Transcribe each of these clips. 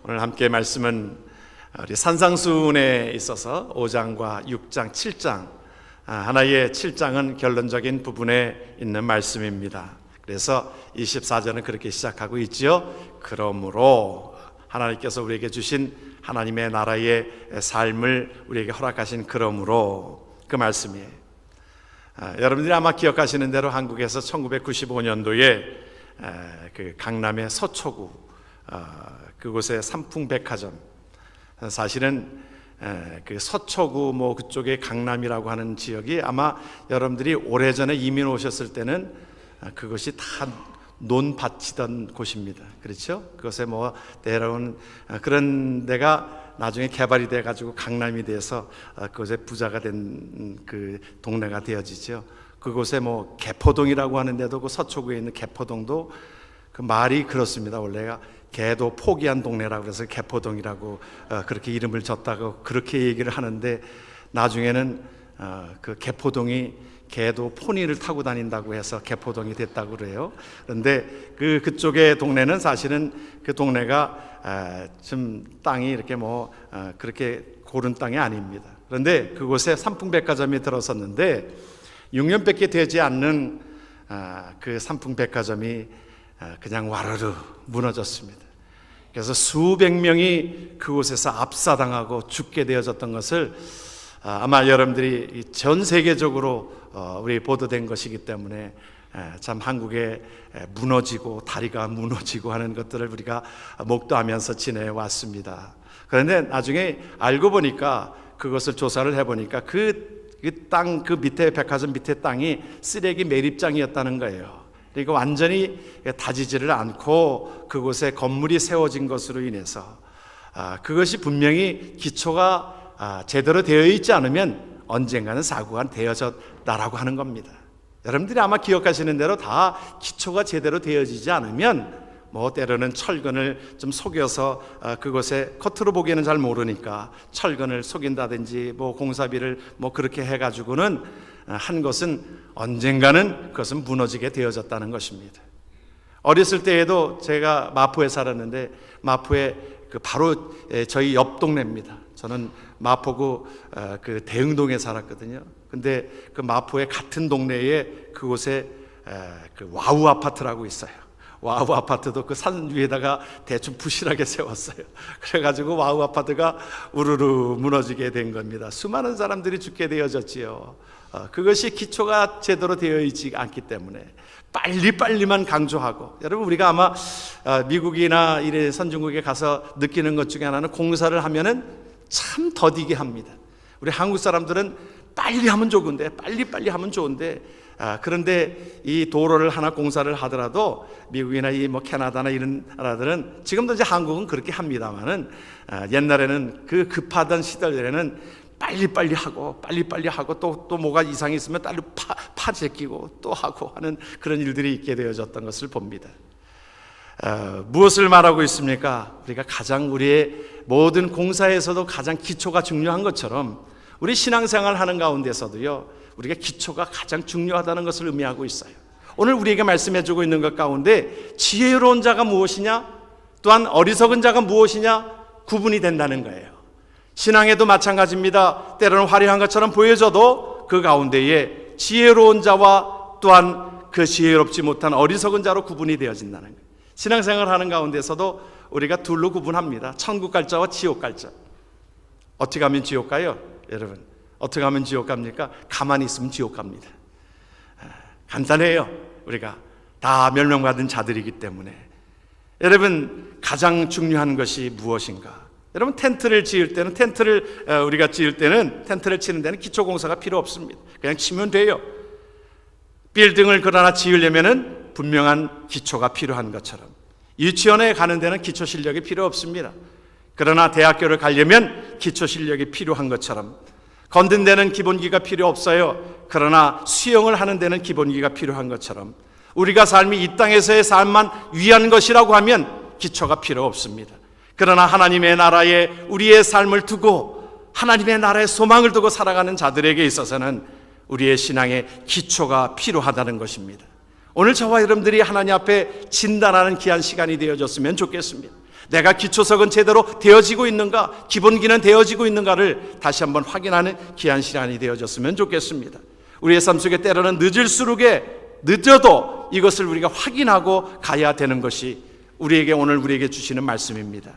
오늘 함께 말씀은 우리 산상수훈에 있어서 5장과 6장, 7장, 하나의 7장은 결론적인 부분에 있는 말씀입니다. 그래서 24절은 그렇게 시작하고 있지요. 그러므로 하나님께서 우리에게 주신 하나님의 나라의 삶을 우리에게 허락하신 그러므로 그 말씀이에요. 여러분들이 아마 기억하시는 대로 한국에서 1995년도에 그 강남의 서초구 그곳의 삼풍백화점, 사실은 그 서초구 뭐 그쪽에 강남이라고 하는 지역이 아마 여러분들이 오래전에 이민 오셨을 때는 그것이 다 논밭이던 곳입니다. 그렇죠? 그것에 뭐 때로운 그런 데가 나중에 개발이 돼 가지고 강남이 돼서 그곳에 부자가 된 그 동네가 되어지죠. 그곳에 뭐 개포동이라고 하는데도 그 서초구에 있는 개포동도 그 말이 그렇습니다. 원래가 개도 포기한 동네라고 그래서 개포동이라고 그렇게 이름을 졌다고 그렇게 얘기를 하는데, 나중에는 그 개포동이 개도 포니를 타고 다닌다고 해서 개포동이 됐다고 그래요. 그런데 그쪽의 동네는 사실은 그 동네가 좀 땅이 이렇게 뭐 그렇게 고른 땅이 아닙니다. 그런데 그곳에 삼풍백화점이 들어섰는데 6년밖에 되지 않는 그 삼풍백화점이 그냥 와르르 무너졌습니다. 그래서 수백 명이 그곳에서 압사당하고 죽게 되어졌던 것을 아마 여러분들이 전 세계적으로 우리 보도된 것이기 때문에 참 한국에 무너지고 다리가 무너지고 하는 것들을 우리가 목도하면서 지내왔습니다. 그런데 나중에 알고 보니까, 그것을 조사를 해보니까 그 밑에 백화점 밑에 땅이 쓰레기 매립장이었다는 거예요. 그러니까 완전히 다지지를 않고 그곳에 건물이 세워진 것으로 인해서 그것이 분명히 기초가 제대로 되어 있지 않으면 언젠가는 사고가 되어졌다라고 하는 겁니다. 여러분들이 아마 기억하시는 대로 다 기초가 제대로 되어지지 않으면 뭐 때로는 철근을 좀 속여서 그곳에 겉으로 보기에는 잘 모르니까 철근을 속인다든지 뭐 공사비를 뭐 그렇게 해가지고는 한 것은 언젠가는 그것은 무너지게 되어졌다는 것입니다. 어렸을 때에도 제가 마포에 살았는데, 마포에 바로 저희 옆 동네입니다. 저는 마포구 그 대흥동에 살았거든요. 근데 그 마포의 같은 동네에 그곳에 그 와우 아파트라고 있어요. 와우 아파트도 그 산 위에다가 대충 부실하게 세웠어요. 그래가지고 와우 아파트가 우르르 무너지게 된 겁니다. 수많은 사람들이 죽게 되어졌지요. 그것이 기초가 제대로 되어 있지 않기 때문에 빨리빨리만 강조하고, 여러분 우리가 아마 미국이나 이래 선진국에 가서 느끼는 것 중에 하나는 공사를 하면은 참 더디게 합니다. 우리 한국 사람들은 빨리 하면 좋은데, 빨리빨리 하면 좋은데, 그런데 이 도로를 하나 공사를 하더라도 미국이나 이 뭐 캐나다나 이런 나라들은, 지금도 이제 한국은 그렇게 합니다만은 옛날에는 그 급하던 시절에는 빨리빨리 하고 또 뭐가 이상이 있으면 딸로 파 제끼고 또 하고 하는 그런 일들이 있게 되어졌던 것을 봅니다. 무엇을 말하고 있습니까? 우리가 가장 우리의 모든 공사에서도 가장 기초가 중요한 것처럼 우리 신앙생활 하는 가운데서도요, 우리가 기초가 가장 중요하다는 것을 의미하고 있어요. 오늘 우리에게 말씀해주고 있는 것 가운데 지혜로운 자가 무엇이냐, 또한 어리석은 자가 무엇이냐 구분이 된다는 거예요. 신앙에도 마찬가지입니다. 때로는 화려한 것처럼 보여져도 그 가운데에 지혜로운 자와 또한 그 지혜롭지 못한 어리석은 자로 구분이 되어진다는 거예요. 신앙생활 하는 가운데서도 우리가 둘로 구분합니다. 천국 갈 자와 지옥 갈 자. 어떻게 하면 지옥 가요? 여러분, 어떻게 하면 지옥 갑니까? 가만히 있으면 지옥 갑니다. 간단해요. 우리가 다 멸망받은 자들이기 때문에. 여러분, 가장 중요한 것이 무엇인가? 여러분, 텐트를 치는 텐트를 치는 데는 기초공사가 필요 없습니다. 그냥 치면 돼요. 빌딩을 그러나 지으려면은 분명한 기초가 필요한 것처럼, 유치원에 가는 데는 기초 실력이 필요 없습니다. 그러나 대학교를 가려면 기초 실력이 필요한 것처럼, 건든 데는 기본기가 필요 없어요. 그러나 수영을 하는 데는 기본기가 필요한 것처럼, 우리가 삶이 이 땅에서의 삶만 위한 것이라고 하면 기초가 필요 없습니다. 그러나 하나님의 나라에 우리의 삶을 두고 하나님의 나라의 소망을 두고 살아가는 자들에게 있어서는 우리의 신앙의 기초가 필요하다는 것입니다. 오늘 저와 여러분들이 하나님 앞에 진단하는 귀한 시간이 되어졌으면 좋겠습니다. 내가 기초석은 제대로 되어지고 있는가, 기본기는 되어지고 있는가를 다시 한번 확인하는 귀한 시간이 되어졌으면 좋겠습니다. 우리의 삶 속에 때로는 늦어도 이것을 우리가 확인하고 가야 되는 것이 오늘 우리에게 주시는 말씀입니다.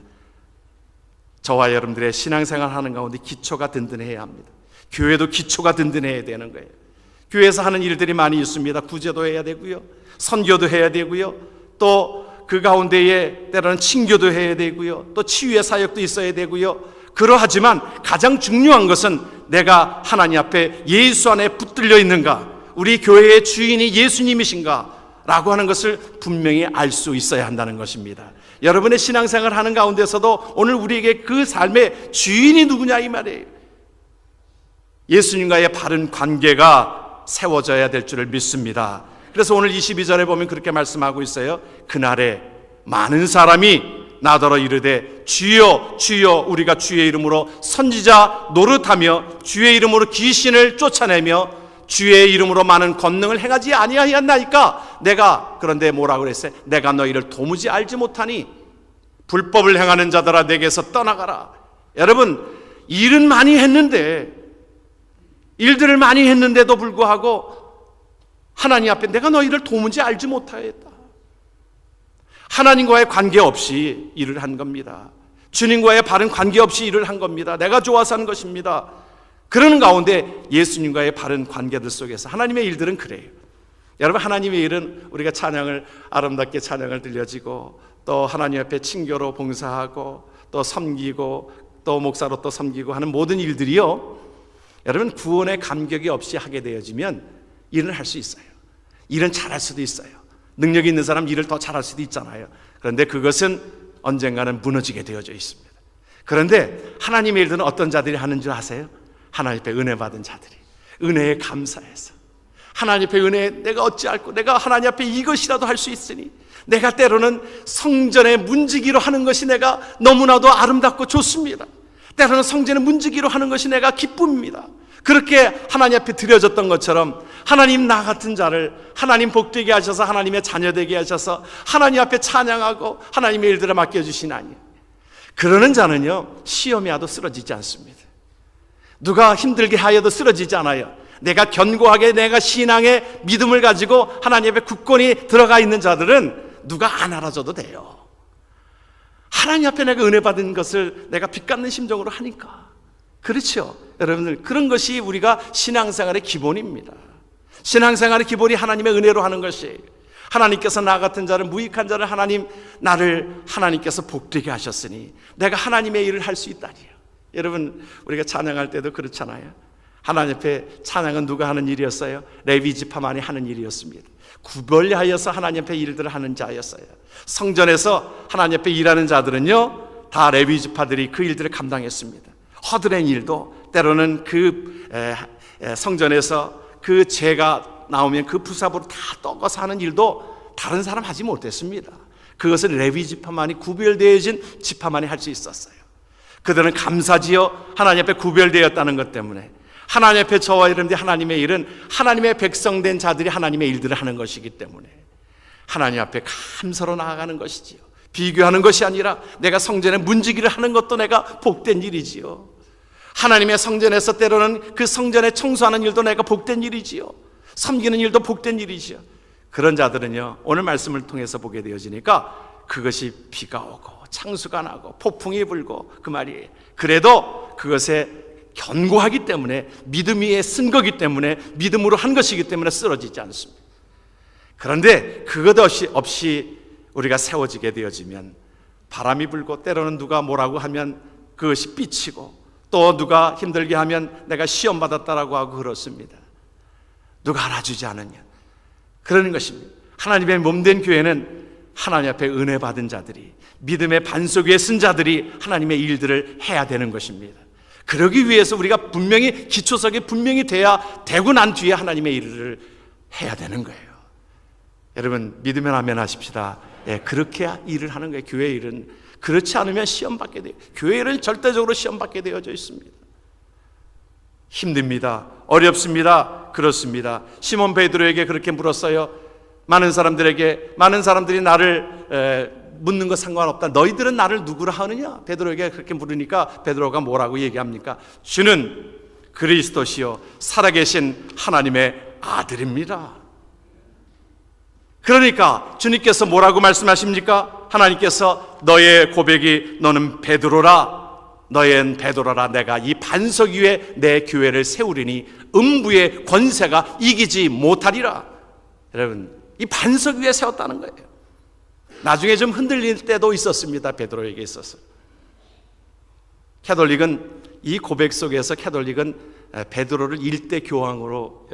저와 여러분들의 신앙생활 하는 가운데 기초가 든든해야 합니다. 교회도 기초가 든든해야 되는 거예요. 교회에서 하는 일들이 많이 있습니다. 구제도 해야 되고요, 선교도 해야 되고요, 또 그 가운데에 때로는 친교도 해야 되고요, 또 치유의 사역도 있어야 되고요. 그러하지만 가장 중요한 것은 내가 하나님 앞에 예수 안에 붙들려 있는가, 우리 교회의 주인이 예수님이신가 라고 하는 것을 분명히 알 수 있어야 한다는 것입니다. 여러분의 신앙생활 하는 가운데서도 오늘 우리에게 그 삶의 주인이 누구냐 이 말이에요. 예수님과의 바른 관계가 세워져야 될 줄을 믿습니다. 그래서 오늘 22절에 보면 그렇게 말씀하고 있어요. 그날에 많은 사람이 나더러 이르되 주여 주여 우리가 주의 이름으로 선지자 노릇하며 주의 이름으로 귀신을 쫓아내며 주의 이름으로 많은 권능을 행하지 아니하였나이까. 내가 그런데 뭐라고 그랬어요? 내가 너희를 도무지 알지 못하니 불법을 행하는 자들아 내게서 떠나가라. 여러분, 일은 많이 했는데, 일들을 많이 했는데도 불구하고 하나님 앞에 내가 너희를 도무지 알지 못하였다. 하나님과의 관계 없이 일을 한 겁니다. 주님과의 바른 관계 없이 일을 한 겁니다. 내가 좋아서 한 것입니다. 그러는 가운데 예수님과의 바른 관계들 속에서 하나님의 일들은 그래요. 여러분, 하나님의 일은 우리가 아름답게 찬양을 들려지고, 또 하나님 앞에 친교로 봉사하고, 또 섬기고, 또 목사로 또 섬기고 하는 모든 일들이요, 여러분 구원의 감격이 없이 하게 되어지면 일을 할 수 있어요. 일은 잘할 수도 있어요. 능력이 있는 사람 일을 더 잘할 수도 있잖아요. 그런데 그것은 언젠가는 무너지게 되어져 있습니다. 그런데 하나님의 일들은 어떤 자들이 하는 줄 아세요? 하나님 앞에 은혜 받은 자들이 은혜에 감사해서, 하나님 앞에 은혜, 내가 어찌할꼬, 내가 하나님 앞에 이것이라도 할 수 있으니, 내가 때로는 성전에 문지기로 하는 것이 내가 너무나도 아름답고 좋습니다. 때로는 성전에 문지기로 하는 것이 내가 기쁨입니다. 그렇게 하나님 앞에 드려졌던 것처럼 하나님 나 같은 자를 하나님 복되게 하셔서 하나님의 자녀 되게 하셔서 하나님 앞에 찬양하고 하나님의 일들을 맡겨주시나니, 그러는 자는요 시험에 와도 쓰러지지 않습니다. 누가 힘들게 하여도 쓰러지지 않아요. 내가 견고하게 내가 신앙의 믿음을 가지고 하나님 앞에 굳건히 들어가 있는 자들은 누가 안 알아줘도 돼요. 하나님 앞에 내가 은혜 받은 것을 내가 빚갚는 심정으로 하니까. 그렇죠 여러분들, 그런 것이 우리가 신앙생활의 기본입니다. 신앙생활의 기본이 하나님의 은혜로 하는 것이, 하나님께서 나 같은 자를, 무익한 자를 나를 하나님께서 복되게 하셨으니 내가 하나님의 일을 할 수 있다니요. 여러분, 우리가 찬양할 때도 그렇잖아요. 하나님 앞에 찬양은 누가 하는 일이었어요? 레위 지파만이 하는 일이었습니다. 구별하여서 하나님 앞에 일들을 하는 자였어요. 성전에서 하나님 앞에 일하는 자들은요 다 레위 지파들이 그 일들을 감당했습니다. 허드렛 일도 때로는 그 성전에서 그 죄가 나오면 그 부삽으로 다 떠가서 하는 일도 다른 사람 하지 못했습니다. 그것은 레위 지파만이, 구별되어진 지파만이 할 수 있었어요. 그들은 감사지요 하나님 앞에 구별되었다는 것 때문에, 하나님 앞에 저와 여러분들 하나님의 일은 하나님의 백성된 자들이 하나님의 일들을 하는 것이기 때문에 하나님 앞에 감사로 나아가는 것이지요. 비교하는 것이 아니라 내가 성전에 문지기를 하는 것도 내가 복된 일이지요. 하나님의 성전에서 때로는 그 성전에 청소하는 일도 내가 복된 일이지요. 섬기는 일도 복된 일이지요. 그런 자들은요 오늘 말씀을 통해서 보게 되어지니까 그것이 비가 오고 창수가 나고 폭풍이 불고 그 말이에요. 그래도 그것에 견고하기 때문에, 믿음 위에 쓴 거기 때문에, 믿음으로 한 것이기 때문에 쓰러지지 않습니다. 그런데 그것 없이 우리가 세워지게 되어지면 바람이 불고, 때로는 누가 뭐라고 하면 그것이 삐치고, 또 누가 힘들게 하면 내가 시험 받았다라고 하고 그렇습니다. 누가 알아주지 않으면 그러는 것입니다. 하나님의 몸된 교회는 하나님 앞에 은혜 받은 자들이, 믿음의 반석 위에 쓴 자들이 하나님의 일들을 해야 되는 것입니다. 그러기 위해서 우리가 분명히 기초석이 분명히 돼야 되고 난 뒤에 하나님의 일을 해야 되는 거예요. 여러분, 믿으면 아멘 하십시다. 그렇게 일을 하는 거예요. 교회 일은. 그렇지 않으면 시험받게 돼요. 교회 일은 절대적으로 시험받게 되어져 있습니다. 힘듭니다. 어렵습니다. 그렇습니다. 시몬 베드로에게 그렇게 물었어요. 많은 사람들이 나를 묻는 거 상관없다. 너희들은 나를 누구라 하느냐? 베드로에게 그렇게 물으니까 베드로가 뭐라고 얘기합니까? 주는 그리스도시요 살아계신 하나님의 아들입니다. 그러니까 주님께서 뭐라고 말씀하십니까? 하나님께서 너의 고백이 너는 베드로라, 너는 베드로라, 내가 이 반석 위에 내 교회를 세우리니 음부의 권세가 이기지 못하리라. 여러분, 이 반석 위에 세웠다는 거예요. 나중에 좀 흔들릴 때도 있었습니다. 베드로에게 있어서. 캐톨릭은 이 고백 속에서 캐톨릭은 베드로를 일대 교황으로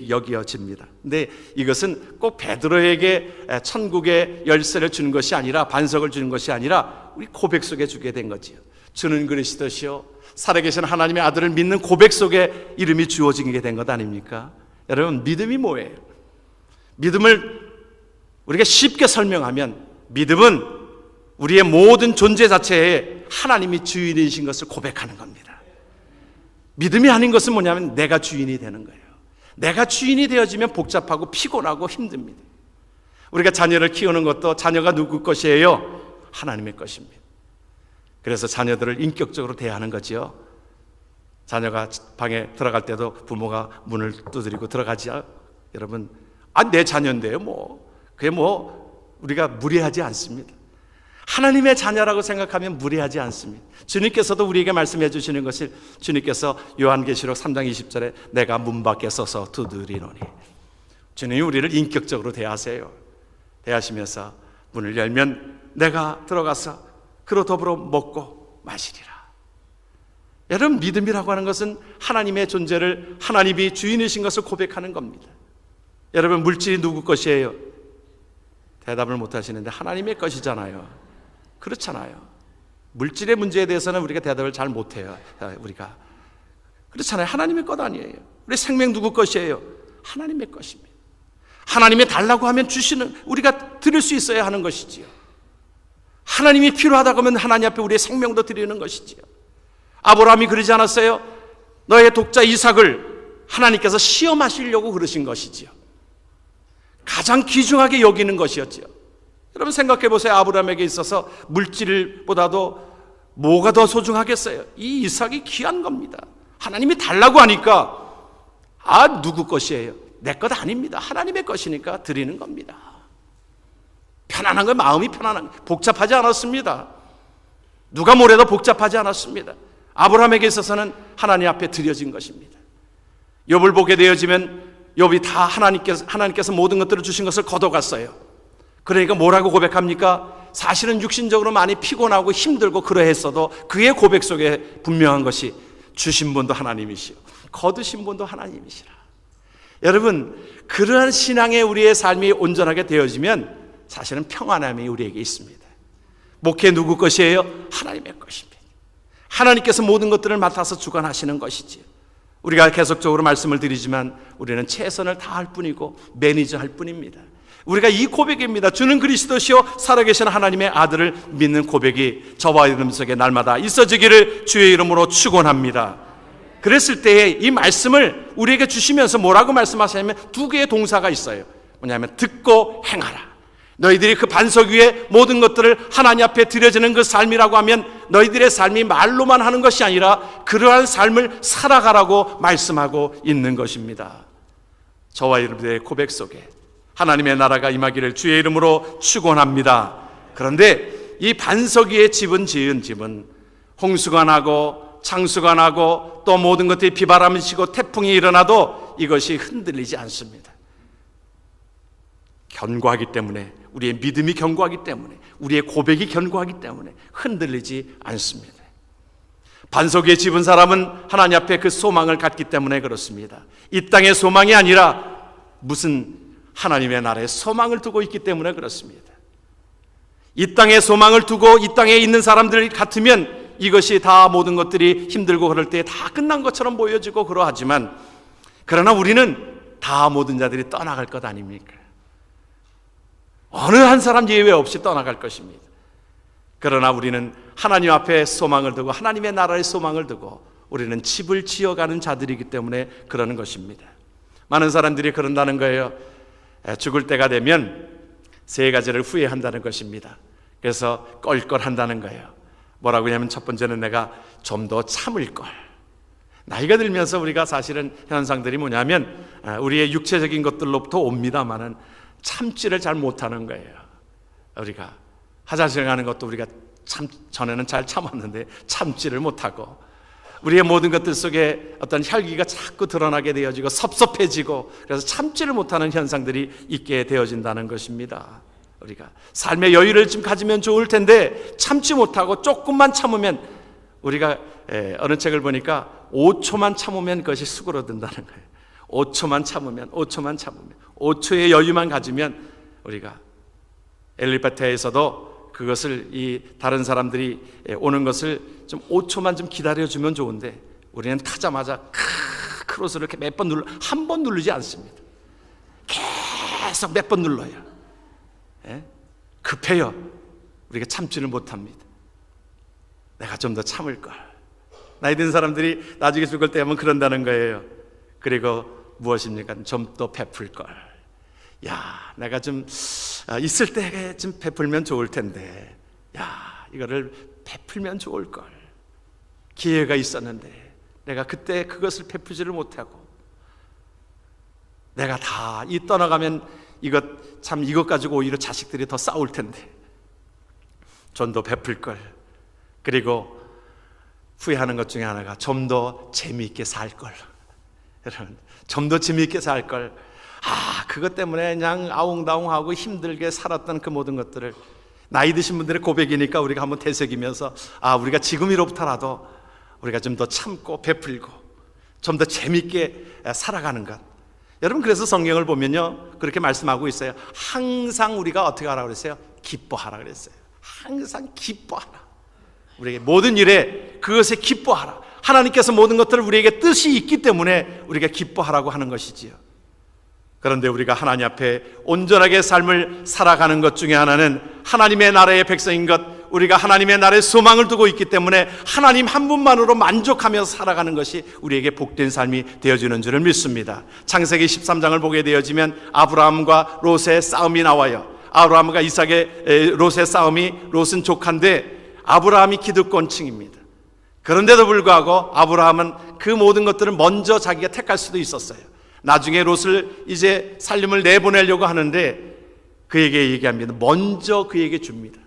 여겨집니다. 근데 이것은 꼭 베드로에게 천국의 열쇠를 주는 것이 아니라, 반석을 주는 것이 아니라 우리 고백 속에 주게 된 거지요. 주는 그리스도시요 살아계신 하나님의 아들을 믿는 고백 속에 이름이 주어지게 된 것 아닙니까? 여러분, 믿음이 뭐예요? 믿음을 우리가 쉽게 설명하면, 믿음은 우리의 모든 존재 자체에 하나님이 주인이신 것을 고백하는 겁니다. 믿음이 아닌 것은 뭐냐면 내가 주인이 되는 거예요. 내가 주인이 되어지면 복잡하고 피곤하고 힘듭니다. 우리가 자녀를 키우는 것도 자녀가 누구 것이에요? 하나님의 것입니다. 그래서 자녀들을 인격적으로 대하는 거지요. 자녀가 방에 들어갈 때도 부모가 문을 두드리고 들어가지요. 여러분, 내 자녀인데요, 그게 우리가 무례하지 않습니다. 하나님의 자녀라고 생각하면 무례하지 않습니다. 주님께서도 우리에게 말씀해 주시는 것이, 주님께서 요한계시록 3장 20절에 내가 문 밖에 서서 두드리노니, 주님이 우리를 인격적으로 대하세요. 대하시면서 문을 열면 내가 들어가서 그로 더불어 먹고 마시리라. 여러분, 믿음이라고 하는 것은 하나님의 존재를, 하나님이 주인이신 것을 고백하는 겁니다. 여러분, 물질이 누구 것이에요? 대답을 못 하시는데 하나님의 것이잖아요. 그렇잖아요. 물질의 문제에 대해서는 우리가 대답을 잘 못해요. 우리가 그렇잖아요. 하나님의 것 아니에요. 우리 생명 누구 것이에요? 하나님의 것입니다. 하나님이 달라고 하면 주시는, 우리가 드릴 수 있어야 하는 것이지요. 하나님이 필요하다고 하면 하나님 앞에 우리의 생명도 드리는 것이지요. 아브라함이 그러지 않았어요? 너의 독자 이삭을 하나님께서 시험하시려고 그러신 것이지요. 가장 귀중하게 여기는 것이었지요. 여러분, 생각해 보세요. 아브라함에게 있어서 물질보다도 뭐가 더 소중하겠어요? 이 이삭이 귀한 겁니다. 하나님이 달라고 하니까 누구 것이에요? 내 것 아닙니다. 하나님의 것이니까 드리는 겁니다. 편안한 거, 마음이 편안한 거, 복잡하지 않았습니다. 누가 뭐래도 복잡하지 않았습니다. 아브라함에게 있어서는 하나님 앞에 드려진 것입니다. 욥을 보게 되어지면 욥이 다 하나님께서 모든 것들을 주신 것을 거둬갔어요. 그러니까 뭐라고 고백합니까? 사실은 육신적으로 많이 피곤하고 힘들고 그러했어도 그의 고백 속에 분명한 것이 주신 분도 하나님이시오, 거두신 분도 하나님이시라. 여러분, 그러한 신앙의 우리의 삶이 온전하게 되어지면 사실은 평안함이 우리에게 있습니다. 목회 누구 것이에요? 하나님의 것입니다. 하나님께서 모든 것들을 맡아서 주관하시는 것이지요. 우리가 계속적으로 말씀을 드리지만 우리는 최선을 다할 뿐이고 매니저 할 뿐입니다. 우리가 이 고백입니다. 주는 그리스도시요 살아계신 하나님의 아들을 믿는 고백이 저와 여러분 속에 날마다 있어지기를 주의 이름으로 축원합니다. 그랬을 때에 이 말씀을 우리에게 주시면서 뭐라고 말씀하시냐면 두 개의 동사가 있어요. 뭐냐면 듣고 행하라. 너희들이 그 반석 위에 모든 것들을 하나님 앞에 드려지는 그 삶이라고 하면 너희들의 삶이 말로만 하는 것이 아니라 그러한 삶을 살아가라고 말씀하고 있는 것입니다. 저와 여러분들의 고백 속에 하나님의 나라가 임하기를 주의 이름으로 축원합니다. 그런데 이 반석 위에 집은 지은 집은 홍수가 나고 창수가 나고 또 모든 것들이 비바람이 치고 태풍이 일어나도 이것이 흔들리지 않습니다. 견고하기 때문에, 우리의 믿음이 견고하기 때문에, 우리의 고백이 견고하기 때문에 흔들리지 않습니다. 반석 위에 집은 사람은 하나님 앞에 그 소망을 갖기 때문에 그렇습니다. 이 땅의 소망이 아니라 무슨 하나님의 나라에 소망을 두고 있기 때문에 그렇습니다. 이 땅에 소망을 두고 이 땅에 있는 사람들 같으면 이것이 다 모든 것들이 힘들고 그럴 때 다 끝난 것처럼 보여지고 그러하지만, 그러나 우리는 다 모든 자들이 떠나갈 것 아닙니까? 어느 한 사람 예외 없이 떠나갈 것입니다. 그러나 우리는 하나님 앞에 소망을 두고 하나님의 나라의 소망을 두고 우리는 집을 지어가는 자들이기 때문에 그러는 것입니다. 많은 사람들이 그런다는 거예요. 죽을 때가 되면 세 가지를 후회한다는 것입니다. 그래서 껄껄한다는 거예요. 뭐라고 하냐면 첫 번째는 내가 좀 더 참을 걸. 나이가 들면서 우리가 사실은 현상들이 뭐냐면 우리의 육체적인 것들로부터 옵니다마는 참지를 잘 못하는 거예요. 우리가 화장실 가는 것도 우리가 전에는 잘 참았는데 참지를 못하고, 우리의 모든 것들 속에 어떤 혈기가 자꾸 드러나게 되어지고 섭섭해지고, 그래서 참지를 못하는 현상들이 있게 되어진다는 것입니다. 우리가 삶의 여유를 좀 가지면 좋을 텐데 참지 못하고 조금만 참으면, 우리가 어느 책을 보니까 5초만 참으면 그것이 수그러든다는 거예요. 5초만 참으면 5초의 여유만 가지면, 우리가 엘리베이터에서도 그것을 이 다른 사람들이 오는 것을 좀 5초만 좀 기다려주면 좋은데, 우리는 타자마자 크로스를 이렇게 몇 번 한 번 누르지 않습니다. 계속 몇 번 눌러요. 급해요. 우리가 참지를 못합니다. 내가 좀 더 참을 걸. 나이 든 사람들이 나중에 죽을 때 하면 그런다는 거예요. 그리고 무엇입니까? 좀 더 베풀 걸. 내가 좀 있을 때 좀 베풀면 좋을 텐데, 이거를 베풀면 좋을 걸. 기회가 있었는데 내가 그때 그것을 베푸지를 못하고, 내가 다 이 떠나가면 이것 가지고 오히려 자식들이 더 싸울 텐데 좀 더 베풀 걸. 그리고 후회하는 것 중에 하나가 좀 더 재미있게 살 걸. 여러분, 좀 더 재미있게 살 걸. 그것 때문에 그냥 아웅다웅하고 힘들게 살았던 그 모든 것들을, 나이 드신 분들의 고백이니까 우리가 한번 되새기면서 우리가 지금이로부터라도 우리가 좀 더 참고 베풀고 좀 더 재미있게 살아가는 것. 여러분, 그래서 성경을 보면요 그렇게 말씀하고 있어요. 항상 우리가 어떻게 하라고 그랬어요? 기뻐하라 그랬어요. 항상 기뻐하라. 우리에게 모든 일에 그것에 기뻐하라. 하나님께서 모든 것들을 우리에게 뜻이 있기 때문에 우리가 기뻐하라고 하는 것이지요. 그런데 우리가 하나님 앞에 온전하게 삶을 살아가는 것 중에 하나는 하나님의 나라의 백성인 것, 우리가 하나님의 나라의 소망을 두고 있기 때문에 하나님 한 분만으로 만족하면서 살아가는 것이 우리에게 복된 삶이 되어지는 줄을 믿습니다. 창세기 13장을 보게 되어지면 아브라함과 롯의 싸움이 나와요. 아브라함과 이삭의 롯의 싸움이, 롯은 조카인데 아브라함이 기득권층입니다. 그런데도 불구하고 아브라함은 그 모든 것들을 먼저 자기가 택할 수도 있었어요. 나중에 롯을 이제 살림을 내보내려고 하는데 그에게 얘기합니다. 먼저 그에게 줍니다.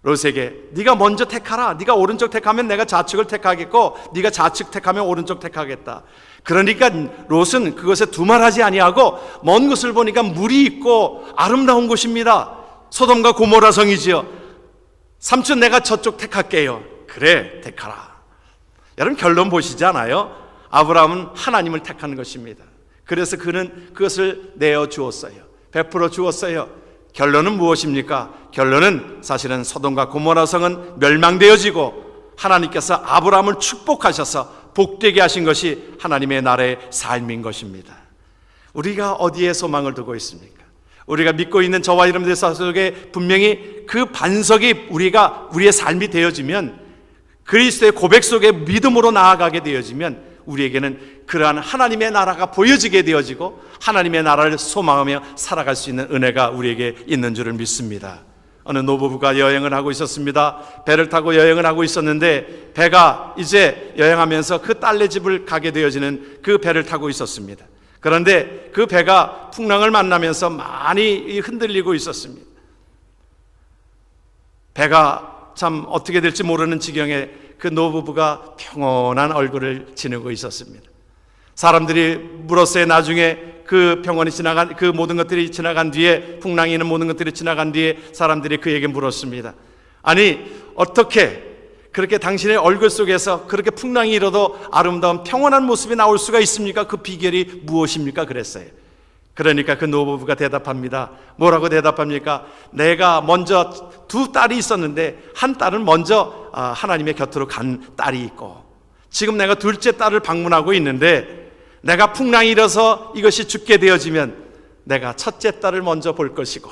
롯에게 네가 먼저 택하라. 네가 오른쪽 택하면 내가 좌측을 택하겠고 네가 좌측 택하면 오른쪽 택하겠다. 그러니까 롯은 그것에 두말하지 아니하고 먼 곳을 보니까 물이 있고 아름다운 곳입니다. 소돔과 고모라 성이지요. 삼촌 내가 저쪽 택할게요. 그래, 택하라. 여러분, 결론 보시지 않아요? 아브라함은 하나님을 택하는 것입니다. 그래서 그는 그것을 내어 주었어요. 베풀어 주었어요. 결론은 무엇입니까? 결론은 사실은 소돔과 고모라 성은 멸망되어지고 하나님께서 아브라함을 축복하셔서 복되게 하신 것이 하나님의 나라의 삶인 것입니다. 우리가 어디에 소망을 두고 있습니까? 우리가 믿고 있는 저와 여러분들 속에 분명히 그 반석이 우리의 삶이 되어지면, 그리스도의 고백 속에 믿음으로 나아가게 되어지면 우리에게는 그러한 하나님의 나라가 보여지게 되어지고 하나님의 나라를 소망하며 살아갈 수 있는 은혜가 우리에게 있는 줄을 믿습니다. 어느 노부부가 여행을 하고 있었습니다. 배를 타고 여행을 하고 있었는데 배가 이제 여행하면서 그 딸네 집을 가게 되어지는 그 배를 타고 있었습니다. 그런데 그 배가 풍랑을 만나면서 많이 흔들리고 있었습니다. 배가 참 어떻게 될지 모르는 지경에 그 노부부가 평온한 얼굴을 지니고 있었습니다. 사람들이 물었어요. 나중에 그 평온이 지나간, 그 모든 것들이 지나간 뒤에, 풍랑이 있는 모든 것들이 지나간 뒤에 사람들이 그에게 물었습니다. 아니, 어떻게 그렇게 당신의 얼굴 속에서 그렇게 풍랑이 일어도 아름다운 평온한 모습이 나올 수가 있습니까? 그 비결이 무엇입니까? 그랬어요. 그러니까 그 노부부가 대답합니다. 뭐라고 대답합니까? 내가 먼저 두 딸이 있었는데 한 딸은 먼저 하나님의 곁으로 간 딸이 있고, 지금 내가 둘째 딸을 방문하고 있는데 내가 풍랑이 일어서 이것이 죽게 되어지면 내가 첫째 딸을 먼저 볼 것이고,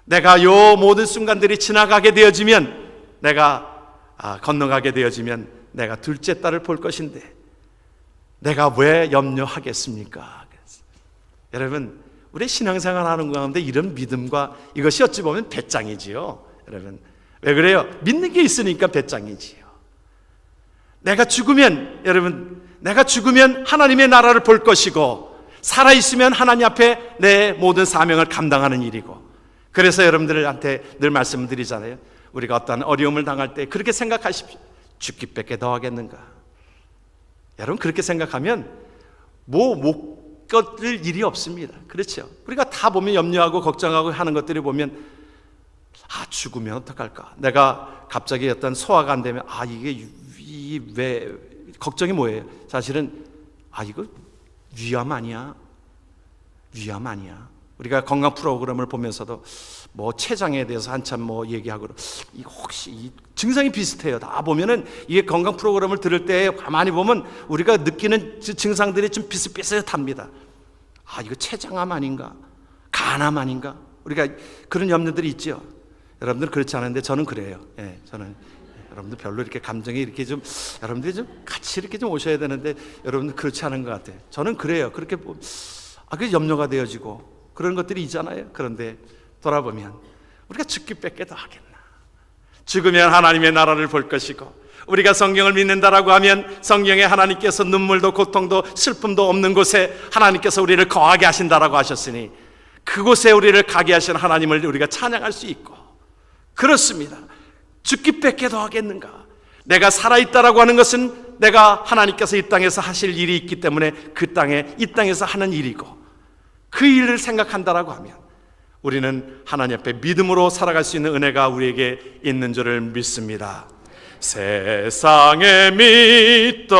내가 요 모든 순간들이 지나가게 되어지면, 내가 건너가게 되어지면 내가 둘째 딸을 볼 것인데 내가 왜 염려하겠습니까? 여러분, 우리 신앙생활 하는 가운데 이런 믿음과, 이것이 어찌 보면 배짱이지요. 여러분, 왜 그래요? 믿는 게 있으니까 배짱이지요. 내가 죽으면, 여러분, 내가 죽으면 하나님의 나라를 볼 것이고, 살아있으면 하나님 앞에 내 모든 사명을 감당하는 일이고, 그래서 여러분들한테 늘 말씀드리잖아요. 우리가 어떤 어려움을 당할 때 그렇게 생각하십시오. 죽기밖에 더 하겠는가? 여러분, 그렇게 생각하면 못 거둘 일이 없습니다. 그렇죠? 우리가 다 보면 염려하고 걱정하고 하는 것들이 보면, 죽으면 어떡할까? 내가 갑자기 어떤 소화가 안 되면, 이게 왜 걱정이 뭐예요? 사실은 이거 위암 아니야? 위암 아니야? 우리가 건강 프로그램을 보면서도 췌장에 대해서 한참 얘기하고, 이거 혹시 이 증상이 비슷해요. 다 보면은 이게 건강 프로그램을 들을 때 가만히 보면 우리가 느끼는 증상들이 좀 비슷비슷합니다. 이거 췌장암 아닌가? 간암 아닌가? 우리가 그런 염려들이 있죠. 여러분들 그렇지 않은데 저는 그래요. 저는 여러분들 별로 이렇게 감정이 이렇게 좀, 여러분들이 좀 같이 이렇게 좀 오셔야 되는데 여러분들 그렇지 않은 것 같아요. 저는 그래요. 그렇게 그 염려가 되어지고 그런 것들이 있잖아요. 그런데 돌아보면 우리가 죽기밖에 더 하겠나? 죽으면 하나님의 나라를 볼 것이고, 우리가 성경을 믿는다라고 하면 성경에 하나님께서 눈물도 고통도 슬픔도 없는 곳에 하나님께서 우리를 거하게 하신다라고 하셨으니, 그곳에 우리를 가게 하신 하나님을 우리가 찬양할 수 있고, 그렇습니다. 죽기밖에 더 하겠는가? 내가 살아있다라고 하는 것은 내가 하나님께서 이 땅에서 하실 일이 있기 때문에 이 땅에서 하는 일이고, 그 일을 생각한다라고 하면 우리는 하나님 앞에 믿음으로 살아갈 수 있는 은혜가 우리에게 있는 줄을 믿습니다. 세상에 믿던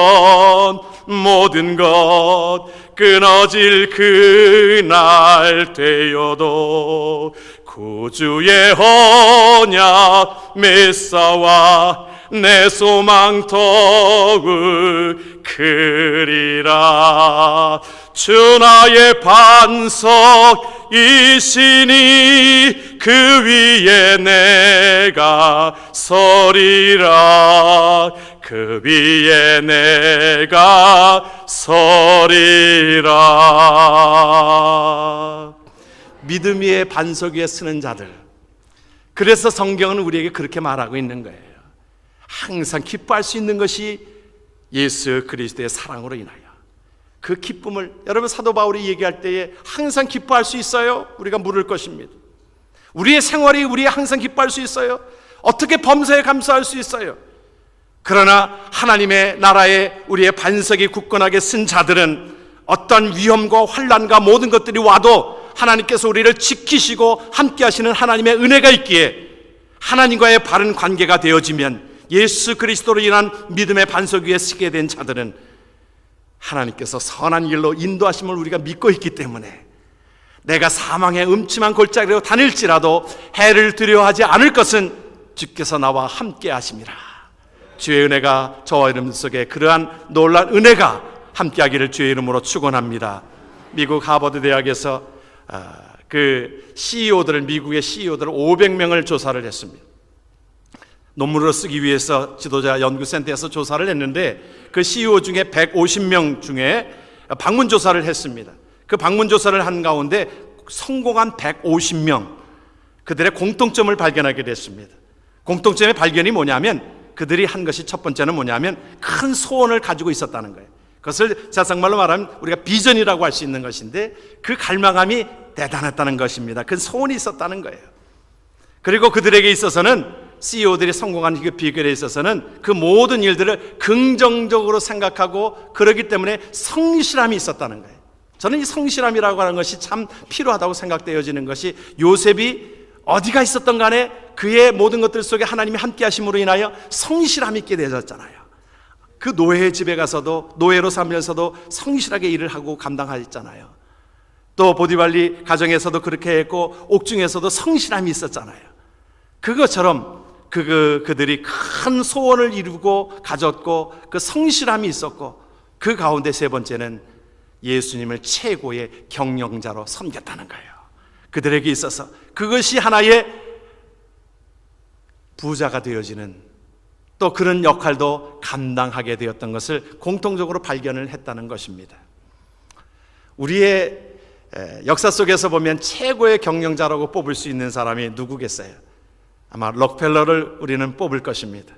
모든 것 끊어질 그날 되어도 구주의 언약 메사와 내 소망 더욱 크리라. 주 나의 반석이시니 그 위에 내가 서리라. 그 위에 내가 서리라. 믿음 위에 반석 위에 서는 자들, 그래서 성경은 우리에게 그렇게 말하고 있는 거예요. 항상 기뻐할 수 있는 것이 예수 그리스도의 사랑으로 인하여, 그 기쁨을 여러분 사도 바울이 얘기할 때에 항상 기뻐할 수 있어요? 우리가 물을 것입니다. 우리의 생활이 우리의 항상 기뻐할 수 있어요? 어떻게 범사에 감사할 수 있어요? 그러나 하나님의 나라에 우리의 반석이 굳건하게 쓴 자들은 어떤 위험과 환난과 모든 것들이 와도 하나님께서 우리를 지키시고 함께 하시는 하나님의 은혜가 있기에, 하나님과의 바른 관계가 되어지면 예수 그리스도로 인한 믿음의 반석 위에 서게 된 자들은 하나님께서 선한 길로 인도하심을 우리가 믿고 있기 때문에, 내가 사망의 음침한 골짜기로 다닐지라도 해를 두려워하지 않을 것은 주께서 나와 함께 하심이라. 주의 은혜가 저와 여러분 속에 그러한 놀라운 은혜가 함께 하기를 주의 이름으로 축원합니다. 미국 하버드 대학에서 미국의 CEO들을 500명을 조사를 했습니다. 논문으로 쓰기 위해서 지도자 연구센터에서 조사를 했는데, 그 CEO 중에 150명 중에 방문조사를 했습니다. 그 방문조사를 한 가운데 성공한 150명, 그들의 공통점을 발견하게 됐습니다. 공통점의 발견이 뭐냐면, 그들이 한 것이 첫 번째는 뭐냐면 큰 소원을 가지고 있었다는 거예요. 그것을 세상말로 말하면 우리가 비전이라고 할 수 있는 것인데, 그 갈망함이 대단했다는 것입니다. 그 소원이 있었다는 거예요. 그리고 그들에게 있어서는, CEO들이 성공한 그 비결에 있어서는 그 모든 일들을 긍정적으로 생각하고, 그러기 때문에 성실함이 있었다는 거예요. 저는 이 성실함이라고 하는 것이 참 필요하다고 생각되어지는 것이, 요셉이 어디가 있었던 간에 그의 모든 것들 속에 하나님이 함께 하심으로 인하여 성실함이 있게 되어졌잖아요. 그 노예의 집에 가서도, 노예로 살면서도 성실하게 일을 하고 감당하였잖아요. 또 보디발리 가정에서도 그렇게 했고, 옥중에서도 성실함이 있었잖아요. 그것처럼 그들이 큰 소원을 이루고 가졌고, 그 성실함이 있었고, 그 가운데 세 번째는 예수님을 최고의 경영자로 섬겼다는 거예요. 그들에게 있어서 그것이 하나의 부자가 되어지는, 또 그런 역할도 감당하게 되었던 것을 공통적으로 발견을 했다는 것입니다. 우리의 역사 속에서 보면 최고의 경영자라고 뽑을 수 있는 사람이 누구겠어요? 아마 록펠러를 우리는 뽑을 것입니다.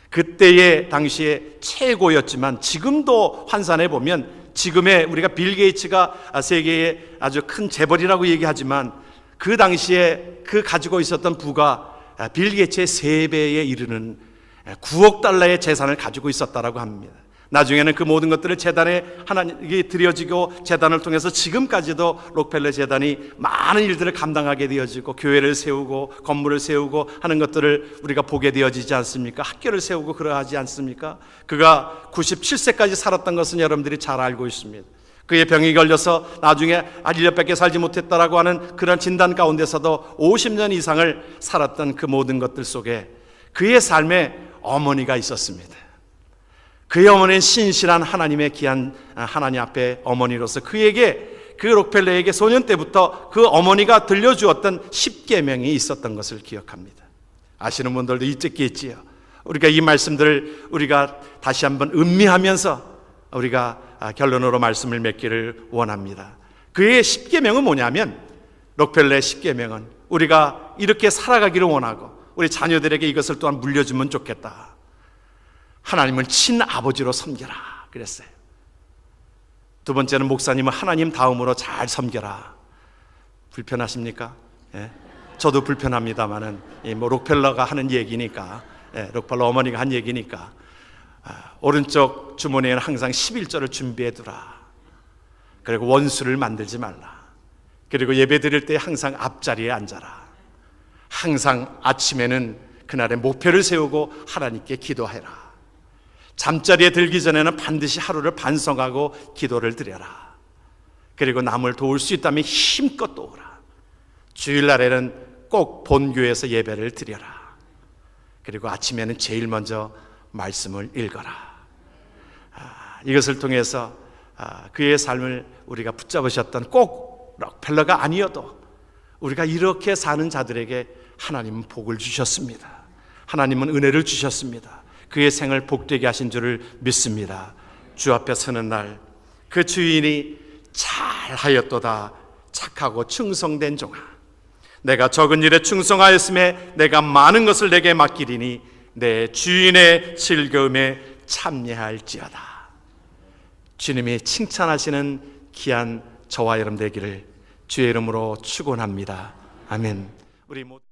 그때의 당시에 최고였지만 지금도 환산해 보면 지금의 우리가 빌 게이츠가 세계의 아주 큰 재벌이라고 얘기하지만 그 당시에 그 가지고 있었던 부가 빌 게이츠의 3배에 이르는 9억 달러의 재산을 가지고 있었다라고 합니다. 나중에는 그 모든 것들을 재단에 하나님께 드려지고 재단을 통해서 지금까지도 록펠러 재단이 많은 일들을 감당하게 되어지고 교회를 세우고 건물을 세우고 하는 것들을 우리가 보게 되어지지 않습니까? 학교를 세우고 그러하지 않습니까? 그가 97세까지 살았던 것은 여러분들이 잘 알고 있습니다. 그의 병이 걸려서 나중에 1년밖에 살지 못했다라고 하는 그런 진단 가운데서도 50년 이상을 살았던 그 모든 것들 속에 그의 삶에 어머니가 있었습니다. 그의 어머니는 신실한 하나님의 귀한 하나님 앞에 어머니로서 그에게 그 록펠러에게 소년 때부터 그 어머니가 들려주었던 10계명이 있었던 것을 기억합니다. 아시는 분들도 있겠지요. 우리가 이 말씀들을 우리가 다시 한번 음미하면서 우리가 결론으로 말씀을 맺기를 원합니다. 그의 10계명은 뭐냐면 록펠러의 10계명은 우리가 이렇게 살아가기를 원하고 우리 자녀들에게 이것을 또한 물려주면 좋겠다. 하나님을 친아버지로 섬겨라 그랬어요. 두 번째는 목사님은 하나님 다음으로 잘 섬겨라. 불편하십니까? 예? 저도 불편합니다만은 뭐 록펠러가 하는 얘기니까, 록펠러 어머니가 한 얘기니까 오른쪽 주머니에는 항상 11조를 준비해 두라. 그리고 원수를 만들지 말라. 그리고 예배 드릴 때 항상 앞자리에 앉아라. 항상 아침에는 그날의 목표를 세우고 하나님께 기도해라. 잠자리에 들기 전에는 반드시 하루를 반성하고 기도를 드려라. 그리고 남을 도울 수 있다면 힘껏 도우라. 주일날에는 꼭 본교회에서 예배를 드려라. 그리고 아침에는 제일 먼저 말씀을 읽어라. 이것을 통해서 그의 삶을 우리가 붙잡으셨던 꼭 록펠러가 아니어도 우리가 이렇게 사는 자들에게 하나님은 복을 주셨습니다. 하나님은 은혜를 주셨습니다. 그의 생을 복되게 하신 줄을 믿습니다. 주 앞에 서는 날 그 주인이 잘하였도다 착하고 충성된 종아, 내가 적은 일에 충성하였음에 내가 많은 것을 내게 맡기리니 내 주인의 즐거움에 참여할지어다. 주님이 칭찬하시는 귀한 저와 여러분 되기를 주의 이름으로 축원합니다. 아멘. 우리 모두